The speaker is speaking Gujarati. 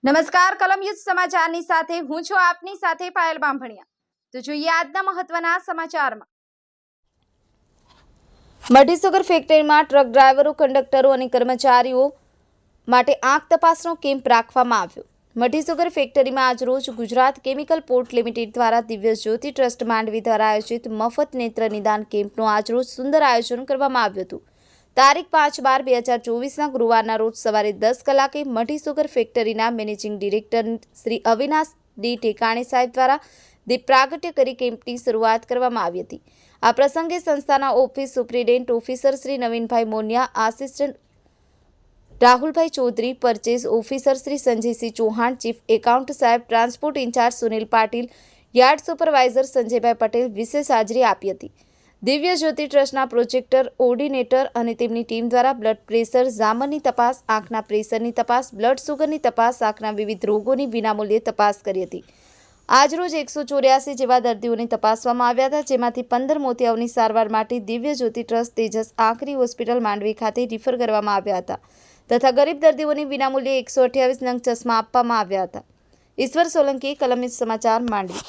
નમસ્કાર કલમ યુદ્ધ સમાચારની સાથે હું છું આપની સાથે પાયલ બામભણિયા। તો જોઈએ આજના મહત્વના સમાચારમાં। મઢી સુગર ફેક્ટરીમાં ટ્રક ડ્રાઈવરો, કંડક્ટરો અને કર્મચારીઓ માટે આંખ તપાસનો કેમ્પ રાખવામાં આવ્યો। મઢી સુગર ફેક્ટરીમાં આજરોજ ગુજરાત કેમિકલ પોર્ટ લિમિટેડ દ્વારા દિવ્ય જ્યોતિ ટ્રસ્ટ માંડવી દ્વારા આયોજિત મફત નેત્ર નિદાન કેમ્પનું આજરોજ સુંદર આયોજન કરવામાં આવ્યું હતું। તારીખ 5/12/2024ના ગુરુવારના રોજ સવારે 10 કલાકે મઢી સુગર ફેક્ટરીના managing director Shri Avinash D Tekani સાહેબ દ્વારા દીપ પ્રાગટ્ય કરી કેમ્પની શરૂઆત કરવામાં આવી હતી। આ પ્રસંગે સંસ્થાના office superintendent officer Shri Navinbhai Moniya, assistant Rahulbhai Chaudhari, purchase officer Shri Sanjaysinh Chauhan, chief account સાહેબ, transport incharge Sunil Patil, yard supervisor Sanjaybhai Patel વિશેષ હાજરી આપી હતી। દિવ્ય જ્યોતિ ટ્રસ્ટના પ્રોજેક્ટર ઓર્ડિનેટર અને તેમની ટીમ દ્વારા બ્લડ પ્રેશર, ઝામરની તપાસ, આંખના પ્રેશરની તપાસ, બ્લડ સુગરની તપાસ, આંખના વિવિધ રોગોની વિનામૂલ્યે તપાસ કરી હતી। આજરોજ 184 જેવા દર્દીઓને તપાસવામાં આવ્યા હતા, જેમાંથી 15 મોતિયાઓની સારવાર માટે દિવ્ય જ્યોતિ ટ્રસ્ટ તેજસ આંખની હોસ્પિટલ માંડવી ખાતે રિફર કરવામાં આવ્યા હતા તથા ગરીબ દર્દીઓને વિનામૂલ્યે 128 નંગ ચશ્મા આપવામાં આવ્યા હતા। ઈશ્વર સોલંકી, કલમ યુદ્ધ સમાચાર, માંડવી।